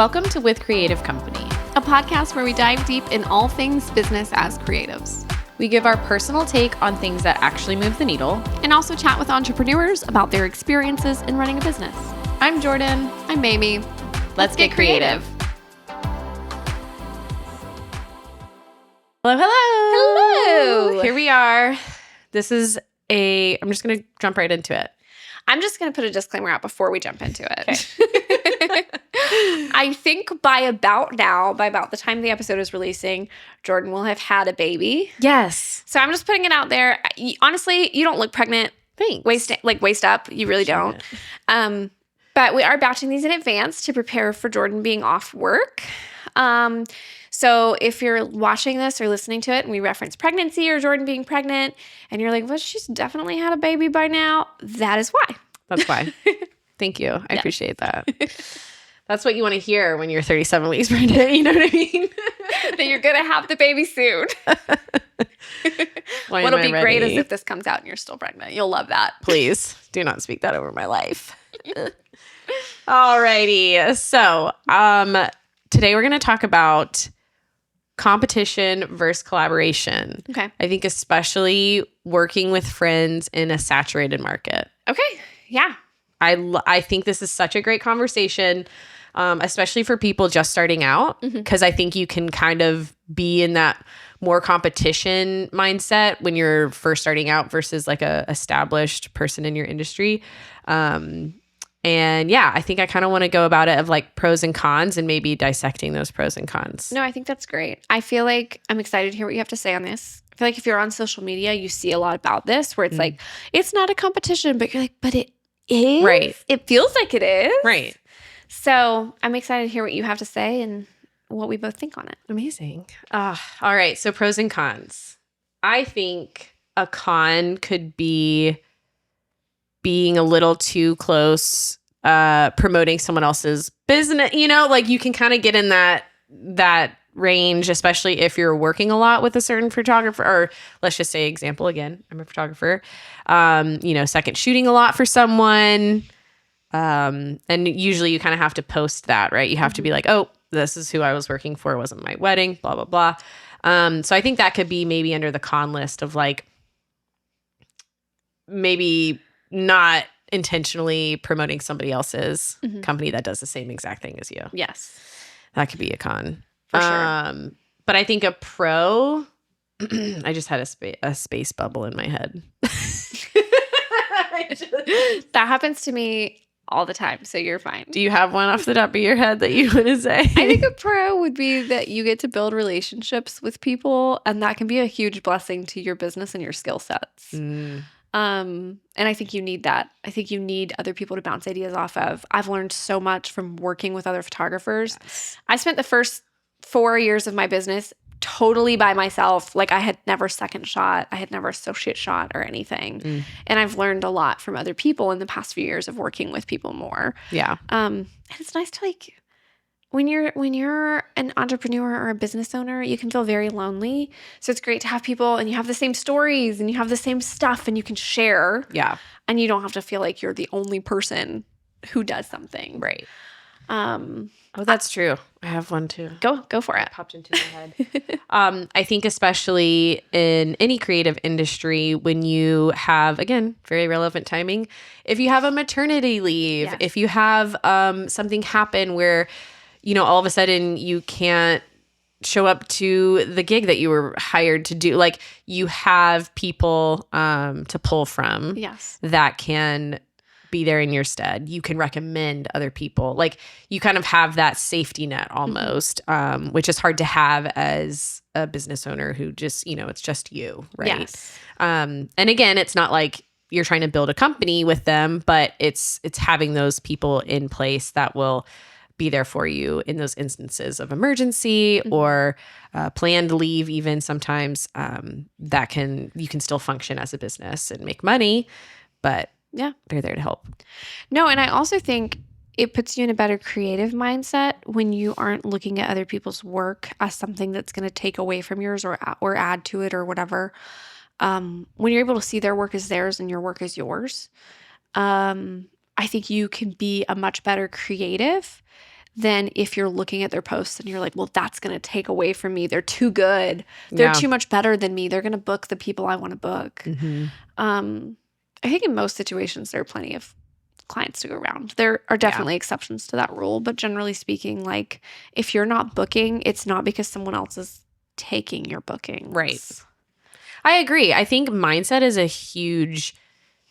Welcome to With Creative Company, a podcast where we dive deep in all things business as creatives. We give our personal take on things that actually move the needle, and also chat with entrepreneurs about their experiences in running a business. I'm Jordan. I'm Mayme. Let's get creative. Hello, hello. Hello. Here we are. I'm just going to jump right into it. I'm just going to put a disclaimer out before we jump into it. Okay. I think by about the time the episode is releasing, Jordan will have had a baby. Yes. So I'm just putting it out there. Honestly, you don't look pregnant. Thanks. Waist up. You really don't. But we are batching these in advance to prepare for Jordan being off work. So if you're watching this or listening to it and we reference pregnancy or Jordan being pregnant and you're like, well, she's definitely had a baby by now, that is why. That's why. Thank you. I appreciate that. That's what you want to hear when you're 37 weeks pregnant. You know what I mean? That you're going to have the baby soon. What'll be great is if this comes out and you're still pregnant. You'll love that. Please do not speak that over my life. Alrighty. So today we're going to talk about competition versus collaboration. Okay. I think especially working with friends in a saturated market. Okay. Yeah. I think this is such a great conversation, especially for people just starting out, because I think you can kind of be in that more competition mindset when you're first starting out versus like a established person in your industry. And yeah, I think I kind of want to go about it of like pros and cons and maybe dissecting those pros and cons. No, I think that's great. I feel like I'm excited to hear what you have to say on this. I feel like if you're on social media, you see a lot about this where it's like, it's not a competition, but you're like, but it is. Right. It feels like it is. Right. So I'm excited to hear what you have to say and what we both think on it. Amazing. All right. So pros and cons. I think a con could be being a little too close, promoting someone else's business. You know, like you can kind of get in that range, especially if you're working a lot with a certain photographer, or let's just say example again, I'm a photographer, second shooting a lot for someone. And usually you kind of have to post that, right? You have to be like, oh, this is who I was working for. It wasn't my wedding, blah, blah, blah. So I think that could be maybe under the con list of like, maybe not intentionally promoting somebody else's company that does the same exact thing as you. Yes. That could be a con. For sure. But I think a pro, I just had a space bubble in my head. That happens to me all the time, so you're fine. Do you have one off the top of your head that you want to say? I think a pro would be that you get to build relationships with people, and that can be a huge blessing to your business and your skill sets. And I think you need that. I think you need other people to bounce ideas off of. I've learned so much from working with other photographers. Yes. I spent the first 4 years of my business totally by myself. Like I had never second shot. I had never associate shot or anything. And I've learned a lot from other people in the past few years of working with people more. Yeah. And it's nice to like, when you're an entrepreneur or a business owner, you can feel very lonely. So it's great to have people and you have the same stories and you have the same stuff and you can share. Yeah. And you don't have to feel like you're the only person who does something. Right. Oh, that's true. I have one too. Go for it. Popped into my head. I think especially in any creative industry, when you have, again, very relevant timing, if you have a maternity leave, Yes. if you have something happen where, all of a sudden you can't show up to the gig that you were hired to do, like you have people to pull from. Yes. That can be there in your stead. You can recommend other people. Like you kind of have that safety net almost, which is hard to have as a business owner who just, it's just you, right? Yes. And again, it's not like you're trying to build a company with them, but it's having those people in place that will be there for you in those instances of emergency or planned leave. Even sometimes you can still function as a business and make money, but yeah, they're there to help. No, and I also think it puts you in a better creative mindset when you aren't looking at other people's work as something that's going to take away from yours or add to it or whatever. When you're able to see their work as theirs and your work as yours, I think you can be a much better creative than if you're looking at their posts and you're like, well, that's going to take away from me. They're too good. They're too much better than me. They're going to book the people I want to book. I think in most situations, there are plenty of clients to go around. There are definitely exceptions to that rule, but generally speaking, like if you're not booking, it's not because someone else is taking your bookings. Right. I agree. I think mindset is a huge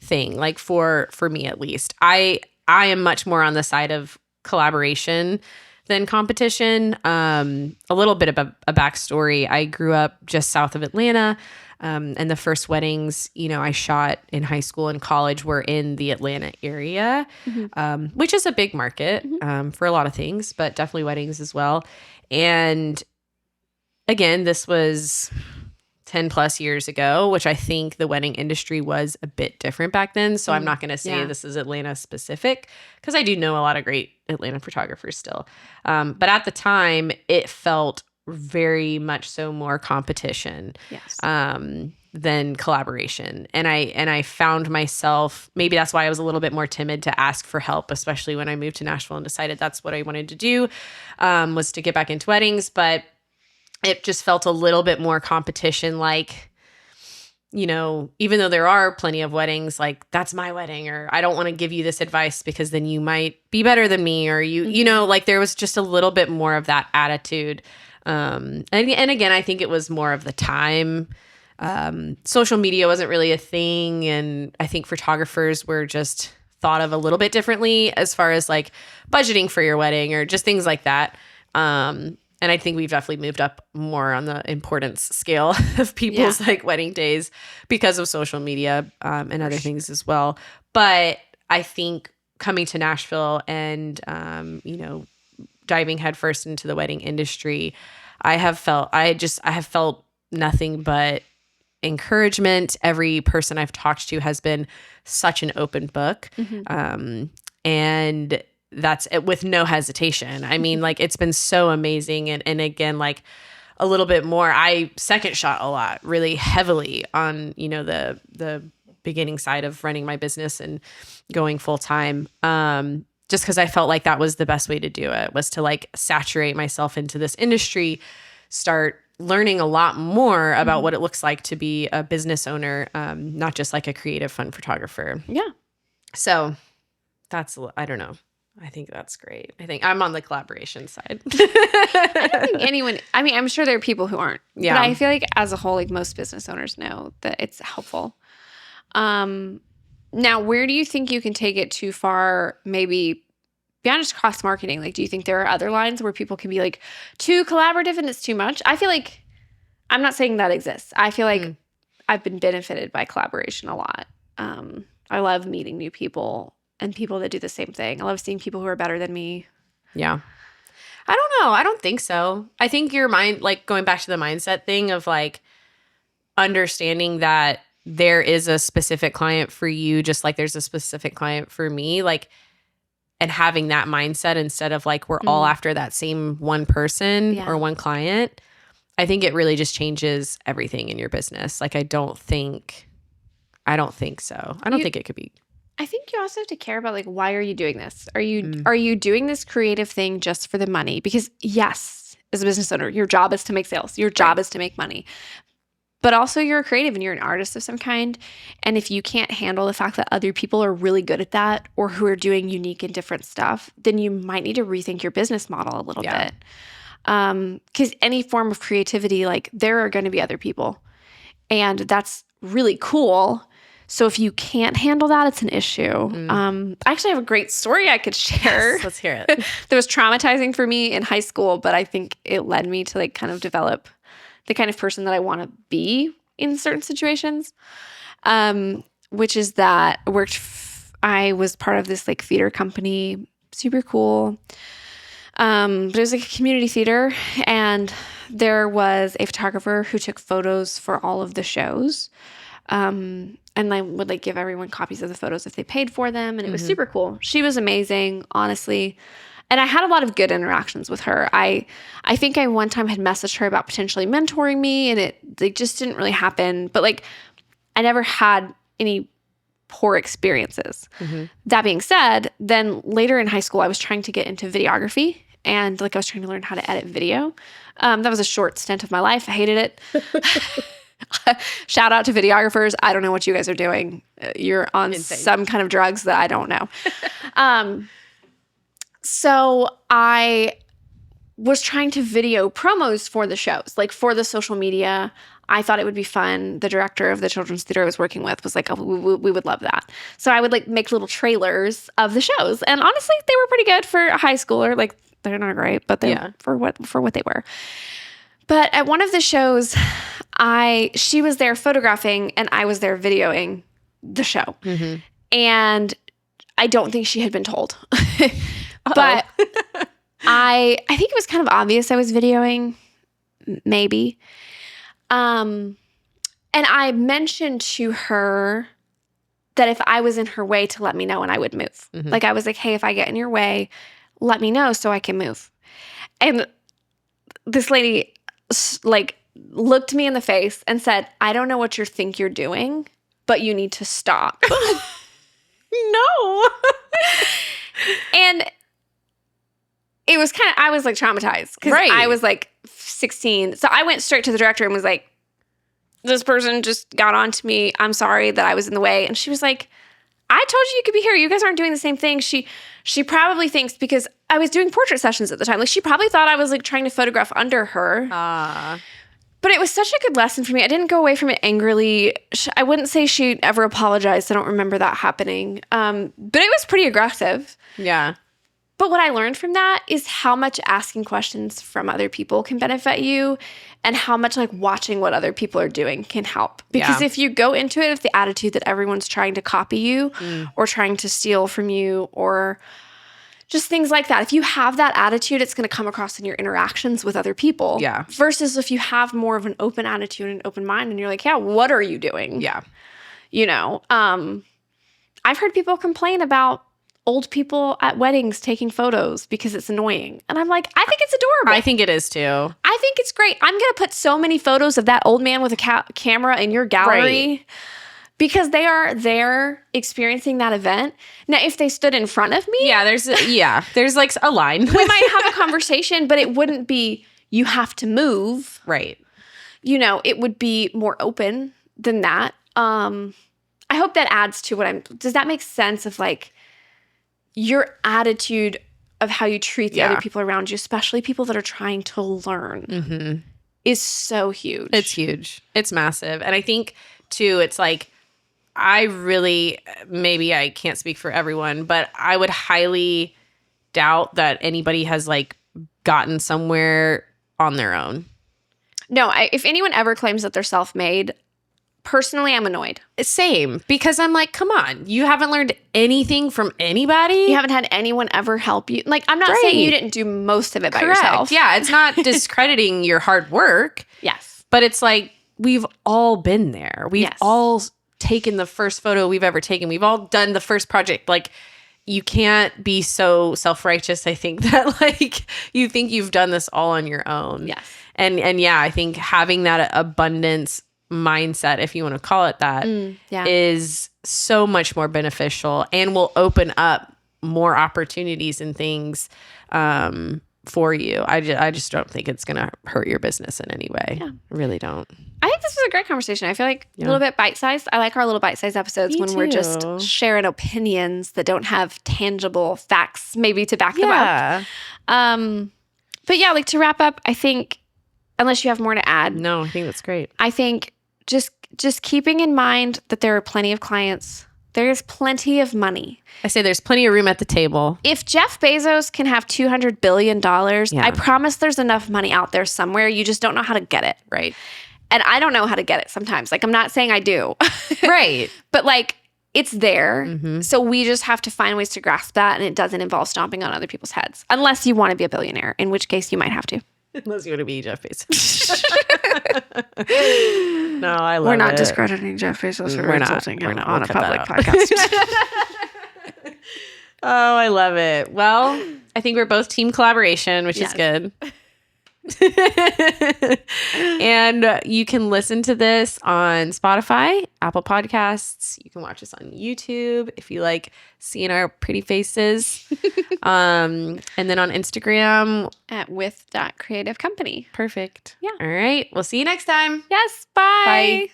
thing, like for me at least. I am much more on the side of collaboration than competition. A little bit of a backstory. I grew up just south of Atlanta. And the first weddings, I shot in high school and college were in the Atlanta area, which is a big market for a lot of things, but definitely weddings as well. And again, this was 10 plus years ago, which I think the wedding industry was a bit different back then. So I'm not going to say this is Atlanta specific because I do know a lot of great Atlanta photographers still. But at the time, it felt very much so more competition than collaboration. And I found myself, maybe that's why I was a little bit more timid to ask for help, especially when I moved to Nashville and decided that's what I wanted to do, was to get back into weddings. But it just felt a little bit more competition, like, even though there are plenty of weddings, like that's my wedding, or I don't want to give you this advice because then you might be better than me, or like there was just a little bit more of that attitude. And again, I think it was more of the time. Social media wasn't really a thing. And I think photographers were just thought of a little bit differently as far as like budgeting for your wedding or just things like that. And I think we've definitely moved up more on the importance scale of people's like wedding days because of social media and other things as well. But I think coming to Nashville and, diving headfirst into the wedding industry, I have felt nothing but encouragement. Every person I've talked to has been such an open book. And that's it, with no hesitation. I mean, like it's been so amazing. And again, like a little bit more, I second shot a lot, really heavily on, the beginning side of running my business and going full time. Just because I felt like that was the best way to do it, was to like saturate myself into this industry, start learning a lot more about what it looks like to be a business owner, not just like a creative, fun photographer. Yeah. So I don't know. I think that's great. I think I'm on the collaboration side. I don't think anyone, I'm sure there are people who aren't. Yeah. But I feel like as a whole, like most business owners know that it's helpful. Now, where do you think you can take it too far, maybe beyond just cross marketing? Like, do you think there are other lines where people can be like too collaborative and it's too much? I feel like, I'm not saying that exists. I feel like I've been benefited by collaboration a lot. I love meeting new people and people that do the same thing. I love seeing people who are better than me. Yeah. I don't know. I don't think so. I think your mind, like going back to the mindset thing of like understanding that there is a specific client for you, just like there's a specific client for me, like, and having that mindset instead of like, we're all after that same one person or one client. I think it really just changes everything in your business. Like, I don't think so. I don't think it could be. I think you also have to care about like, why are you doing this? Are you doing this creative thing just for the money? Because yes, as a business owner, your job is to make sales. Your job is to make money. But also you're a creative and you're an artist of some kind. And if you can't handle the fact that other people are really good at that or who are doing unique and different stuff, then you might need to rethink your business model a little bit. Because any form of creativity, like there are going to be other people. And that's really cool. So if you can't handle that, it's an issue. I actually have a great story I could share. Yes, let's hear it. That was traumatizing for me in high school, but I think it led me to like kind of develop the kind of person that I want to be in certain situations, which is that I was part of this like theater company, super cool. But it was like a community theater, and there was a photographer who took photos for all of the shows. And I would like give everyone copies of the photos if they paid for them. And it was super cool. She was amazing, honestly. And I had a lot of good interactions with her. I think I one time had messaged her about potentially mentoring me, and it just didn't really happen. But like, I never had any poor experiences. That being said, then later in high school, I was trying to get into videography. and like I was trying to learn how to edit video. That was a short stint of my life. I hated it. Shout out to videographers. I don't know what you guys are doing. You're on some kind of drugs that I don't know. So I was trying to video promos for the shows, like for the social media. I thought it would be fun. The director of the children's theater I was working with was like, oh, we would love that. So I would like make little trailers of the shows. And honestly, they were pretty good for a high schooler. Like they're not great, but they for what they were. But at one of the shows, she was there photographing and I was there videoing the show. Mm-hmm. And I don't think she had been told. But I think it was kind of obvious I was videoing, maybe. And I mentioned to her that if I was in her way to let me know and I would move. Mm-hmm. Like I was like, hey, if I get in your way, let me know so I can move. And this lady like looked me in the face and said, I don't know what you think you're doing, but you need to stop. No. And it was I was like traumatized because I was like 16. So I went straight to the director and was like, this person just got on to me. I'm sorry that I was in the way. And she was like, I told you could be here. You guys aren't doing the same thing. She probably thinks because I was doing portrait sessions at the time. Like she probably thought I was like trying to photograph under her. But it was such a good lesson for me. I didn't go away from it angrily. I wouldn't say she ever apologized. I don't remember that happening. But it was pretty aggressive. Yeah. But what I learned from that is how much asking questions from other people can benefit you and how much like watching what other people are doing can help. Because if you go into it with the attitude that everyone's trying to copy you or trying to steal from you or just things like that. If you have that attitude, it's going to come across in your interactions with other people. Yeah. Versus if you have more of an open attitude and open mind and you're like, yeah, what are you doing? Yeah. You know, I've heard people complain about old people at weddings taking photos because it's annoying. And I'm like, I think it's adorable. I think it is too. I think it's great. I'm going to put so many photos of that old man with a camera in your gallery because they are there experiencing that event. Now, if they stood in front of me. Yeah, there's like a line. We might have a conversation, but it wouldn't be, you have to move. Right. You know, it would be more open than that. I hope that adds to does that make sense of like, your attitude of how you treat the other people around you, especially people that are trying to learn, is so huge. It's huge. It's massive. And I think, too, it's like, maybe I can't speak for everyone, but I would highly doubt that anybody has, like, gotten somewhere on their own. No, if anyone ever claims that they're self-made, personally, I'm annoyed. Same, because I'm like, come on, you haven't learned anything from anybody. You haven't had anyone ever help you. Like, I'm not saying you didn't do most of it by yourself. Yeah, it's not discrediting your hard work. Yes. But it's like, we've all been there. We've all taken the first photo we've ever taken. We've all done the first project. Like, you can't be so self-righteous, I think, that like you think you've done this all on your own. Yes. And yeah, I think having that abundance mindset, if you want to call it that, is so much more beneficial and will open up more opportunities and things for you. I just don't think it's going to hurt your business in any way. Yeah. I really don't. I think this was a great conversation. I feel like a little bit bite-sized. I like our little bite-sized episodes when we're just sharing opinions that don't have tangible facts maybe to back them up. But yeah, like to wrap up, I think, unless you have more to add. No, I think that's great. I think just keeping in mind that there are plenty of clients. There's plenty of money. I say there's plenty of room at the table. If Jeff Bezos can have $200 billion, I promise there's enough money out there somewhere. You just don't know how to get it. Right. And I don't know how to get it sometimes. Like, I'm not saying I do. Right. But like, it's there. Mm-hmm. So we just have to find ways to grasp that. And it doesn't involve stomping on other people's heads. Unless you want to be a billionaire, in which case you might have to. Unless you want to be Jeff Bezos. No, I love it. We're not discrediting Jeff Bezos or insulting him on a public podcast. Oh, I love it. Well, I think we're both team collaboration, which is good. And you can listen to this on Spotify, Apple Podcasts. You can watch us on YouTube if you like seeing our pretty faces. And then on Instagram at with.creativecompany. Perfect. Yeah. All right. We'll see you next time. Yes. Bye. Bye.